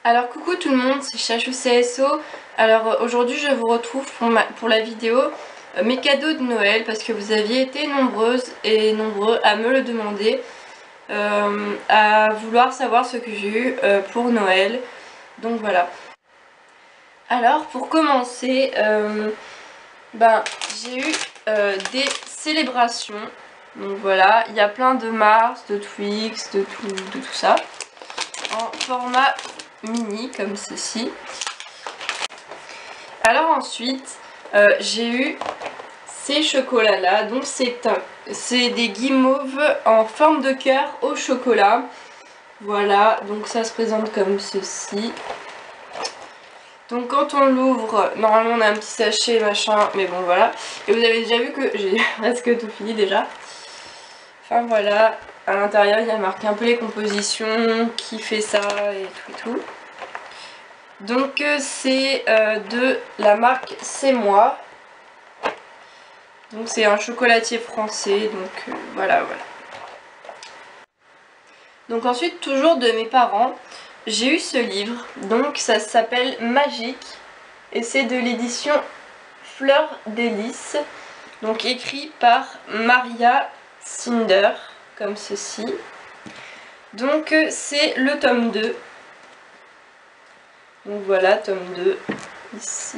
Alors coucou tout le monde, c'est Chachou CSO. Alors aujourd'hui je vous retrouve pour la vidéo mes cadeaux de Noël parce que vous aviez été nombreuses et nombreux à me le demander, à vouloir savoir ce que j'ai eu pour Noël. Donc voilà. Alors pour commencer, j'ai eu des célébrations. Donc voilà, il y a plein de Mars, de Twix, de tout ça. En format mini comme ceci. Alors ensuite j'ai eu ces chocolats là, donc c'est des guimauves en forme de cœur au chocolat. Voilà, donc ça se présente comme ceci. Donc quand on l'ouvre, normalement on a un petit sachet machin, mais bon voilà. Et vous avez déjà vu que j'ai presque tout fini déjà. Enfin voilà, à l'intérieur il y a marqué un peu les compositions, qui fait ça et tout. Donc c'est de la marque C'est Moi. Donc c'est un chocolatier français, donc voilà. Donc ensuite, toujours de mes parents, j'ai eu ce livre. Donc ça s'appelle Magique et c'est de l'édition Fleur d'Hélice. Donc écrit par Maria Cinder, comme ceci. Donc c'est le tome 2. Donc voilà, tome 2, ici.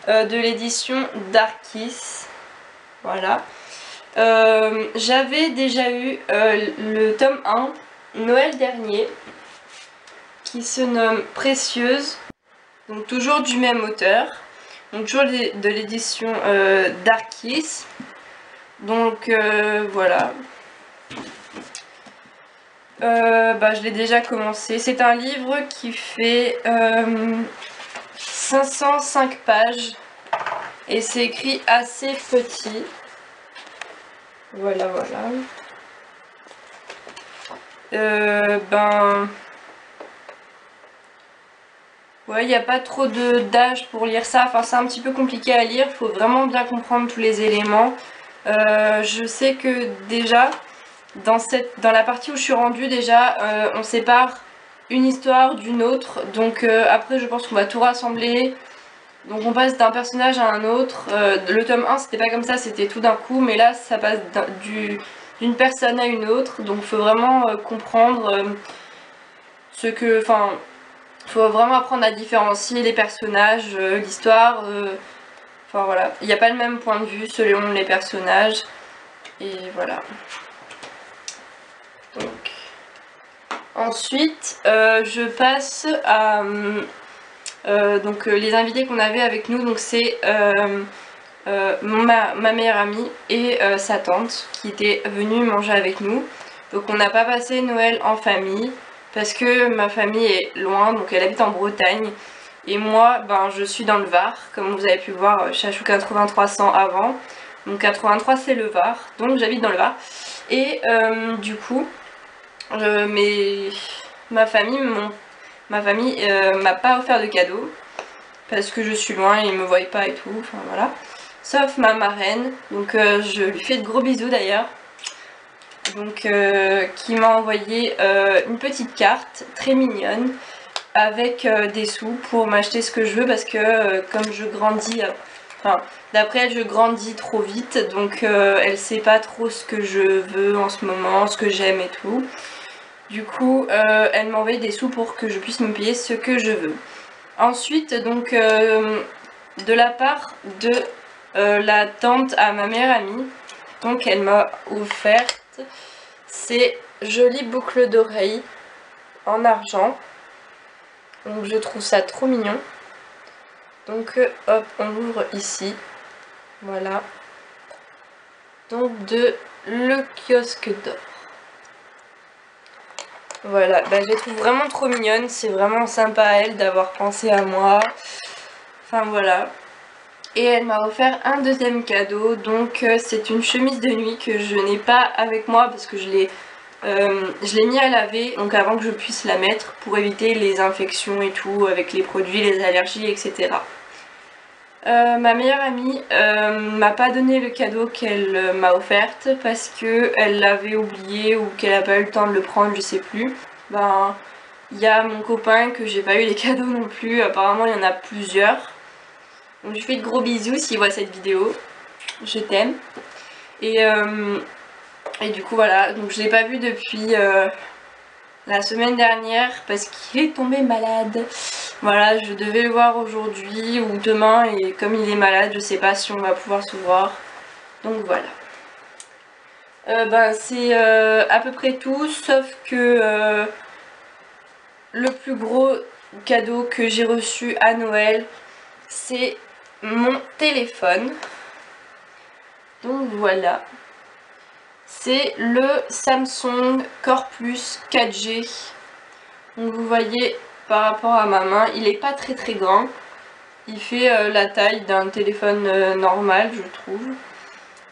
De l'édition Darkis. Voilà. J'avais déjà eu le tome 1, Noël dernier, qui se nomme Précieuse. Donc toujours du même auteur. Donc toujours de l'édition Darkis. Donc voilà. Je l'ai déjà commencé. C'est un livre qui fait 505 pages et c'est écrit assez petit. Voilà. Ouais, il n'y a pas trop d'âge pour lire ça. Enfin, c'est un petit peu compliqué à lire. Il faut vraiment bien comprendre tous les éléments. Je sais que déjà, dans la partie où je suis rendue, déjà, on sépare une histoire d'une autre. Donc après, je pense qu'on va tout rassembler. Donc on passe d'un personnage à un autre. Le tome 1 c'était pas comme ça, c'était tout d'un coup, mais là ça passe d'une personne à une autre. Donc il faut vraiment comprendre ce que... Enfin, il faut vraiment apprendre à différencier les personnages, l'histoire. Enfin voilà, il n'y a pas le même point de vue selon les personnages. Et voilà. Donc ensuite je passe à... les invités qu'on avait avec nous, donc c'est ma meilleure amie et sa tante qui étaient venues manger avec nous. Donc on n'a pas passé Noël en famille parce que ma famille est loin, donc elle habite en Bretagne et moi je suis dans le Var, comme vous avez pu voir Chachou 8300 avant. Donc 83 c'est le Var, donc j'habite dans le Var et du coup ma famille m'a pas offert de cadeau parce que je suis loin et ils me voient pas et tout, enfin voilà. Sauf ma marraine, donc je lui fais de gros bisous d'ailleurs. Donc qui m'a envoyé une petite carte très mignonne avec des sous pour m'acheter ce que je veux parce que comme je grandis, d'après elle je grandis trop vite, donc elle sait pas trop ce que je veux en ce moment, ce que j'aime et tout. Du coup, elle m'a envoyé des sous pour que je puisse me payer ce que je veux. Ensuite, donc, de la part de la tante à ma meilleure amie, donc elle m'a offert ces jolies boucles d'oreilles en argent. Donc je trouve ça trop mignon. Donc hop, on l'ouvre ici. Voilà. Donc de Le Kiosque d'Or. Voilà, je les trouve vraiment trop mignonnes, c'est vraiment sympa à elle d'avoir pensé à moi. Enfin voilà. Et elle m'a offert un deuxième cadeau, donc c'est une chemise de nuit que je n'ai pas avec moi parce que je l'ai mis à laver, donc avant que je puisse la mettre pour éviter les infections et tout avec les produits, les allergies, etc. Ma meilleure amie m'a pas donné le cadeau qu'elle m'a offert parce qu'elle l'avait oublié ou qu'elle n'a pas eu le temps de le prendre, je sais plus. Il y a mon copain que j'ai pas eu les cadeaux non plus, apparemment il y en a plusieurs. Donc je lui fais de gros bisous s'il voit cette vidéo. Je t'aime. Et du coup voilà, donc je l'ai pas vu depuis la semaine dernière parce qu'il est tombé malade. Voilà, je devais le voir aujourd'hui ou demain et comme il est malade, je sais pas si on va pouvoir se voir. Donc voilà. C'est à peu près tout, sauf que le plus gros cadeau que j'ai reçu à Noël, c'est mon téléphone. Donc voilà. C'est le Samsung Core Plus 4G. Donc vous voyez par rapport à ma main, il est pas très grand. Il fait la taille d'un téléphone normal, je trouve.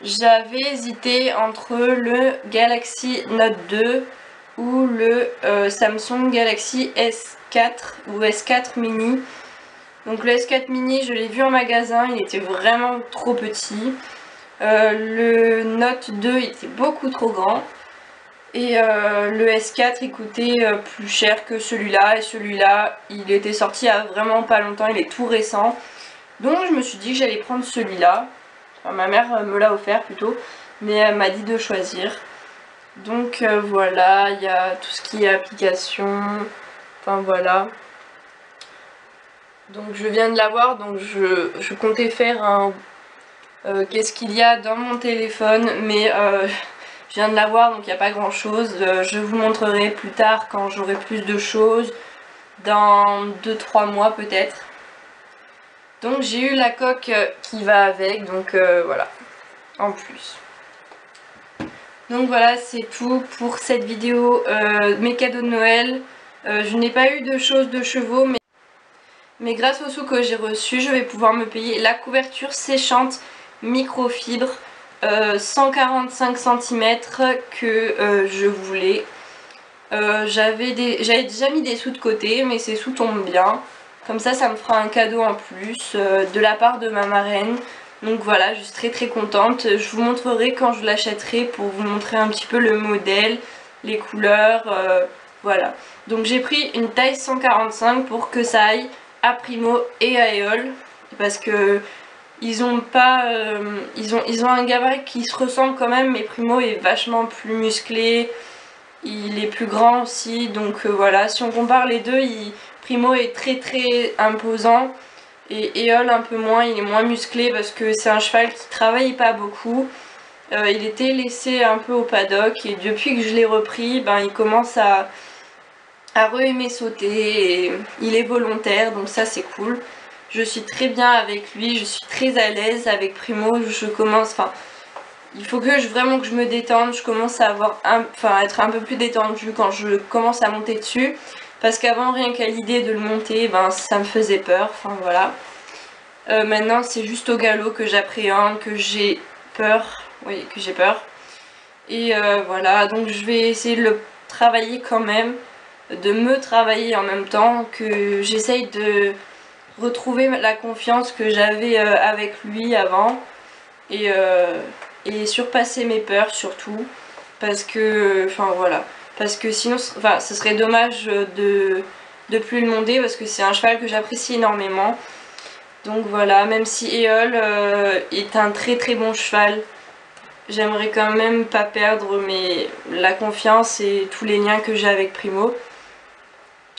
J'avais hésité entre le Galaxy Note 2 ou le Samsung Galaxy S4 ou S4 mini. Donc le S4 mini, je l'ai vu en magasin, il était vraiment trop petit. Le Note 2 était beaucoup trop grand. Et le S4 il coûtait plus cher que celui-là. Et celui-là, il était sorti il y a vraiment pas longtemps, il est tout récent. Donc je me suis dit que j'allais prendre celui-là. Enfin, ma mère me l'a offert plutôt, mais elle m'a dit de choisir. Donc voilà, il y a tout ce qui est application. Enfin voilà. Donc je viens de l'avoir, donc je comptais faire un qu'est-ce qu'il y a dans mon téléphone, mais je viens de l'avoir donc il n'y a pas grand chose. Je vous montrerai plus tard quand j'aurai plus de choses, dans 2-3 mois peut-être. Donc j'ai eu la coque qui va avec, donc voilà, en plus. Donc voilà, c'est tout pour cette vidéo, mes cadeaux de Noël. Je n'ai pas eu de choses de chevaux, mais grâce aux sous que j'ai reçus, je vais pouvoir me payer la couverture séchante microfibre 145 cm que je voulais. J'avais déjà mis des sous de côté, mais ces sous tombent bien. Comme ça me fera un cadeau en plus de la part de ma marraine. Donc voilà, je suis très contente. Je vous montrerai quand je l'achèterai pour vous montrer un petit peu le modèle, les couleurs, voilà. Donc j'ai pris une taille 145 pour que ça aille à Primo et à Eole. Parce que ils ont un gabarit qui se ressemble quand même, mais Primo est vachement plus musclé. Il est plus grand aussi, donc voilà, si on compare les deux, Primo est très imposant et Eole un peu moins, il est moins musclé parce que c'est un cheval qui travaille pas beaucoup. Il était laissé un peu au paddock et depuis que je l'ai repris, il commence à re-aimer sauter et il est volontaire, donc ça c'est cool. Je suis très bien avec lui, je suis très à l'aise avec Primo, il faut vraiment que je me détende, je commence à être un peu plus détendue quand je commence à monter dessus. Parce qu'avant, rien qu'à l'idée de le monter, ça me faisait peur, enfin voilà. Maintenant, c'est juste au galop que j'appréhende, que j'ai peur. Oui, que j'ai peur. Et voilà, donc je vais essayer de le travailler quand même, de me travailler en même temps, que j'essaye de retrouver la confiance que j'avais avec lui avant. Et surpasser mes peurs surtout, parce que voilà, parce que sinon ce serait dommage de plus le monter, parce que c'est un cheval que j'apprécie énormément. Donc voilà, même si Eole est un très bon cheval, j'aimerais quand même pas perdre la confiance et tous les liens que j'ai avec Primo.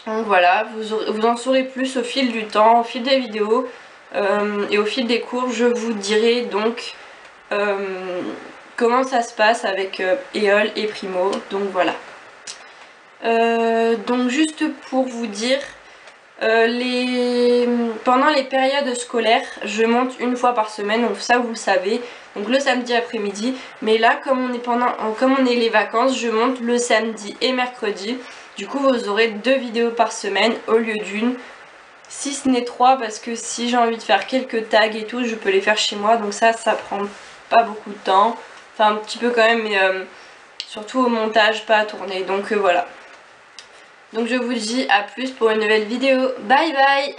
Donc voilà, vous en saurez plus au fil du temps, au fil des vidéos et au fil des cours. Je vous dirai donc comment ça se passe avec Eole et Primo. Donc voilà. Donc juste pour vous dire, pendant les périodes scolaires, je monte une fois par semaine, donc ça vous le savez, donc le samedi après-midi. Mais là, comme on est les vacances, je monte le samedi et mercredi. Du coup, vous aurez 2 vidéos par semaine au lieu d'une. Si ce n'est 3, parce que si j'ai envie de faire quelques tags et tout, je peux les faire chez moi. Donc ça prend pas beaucoup de temps. Enfin, un petit peu quand même, mais surtout au montage, pas à tourner. Donc voilà. Donc je vous dis à plus pour une nouvelle vidéo. Bye bye!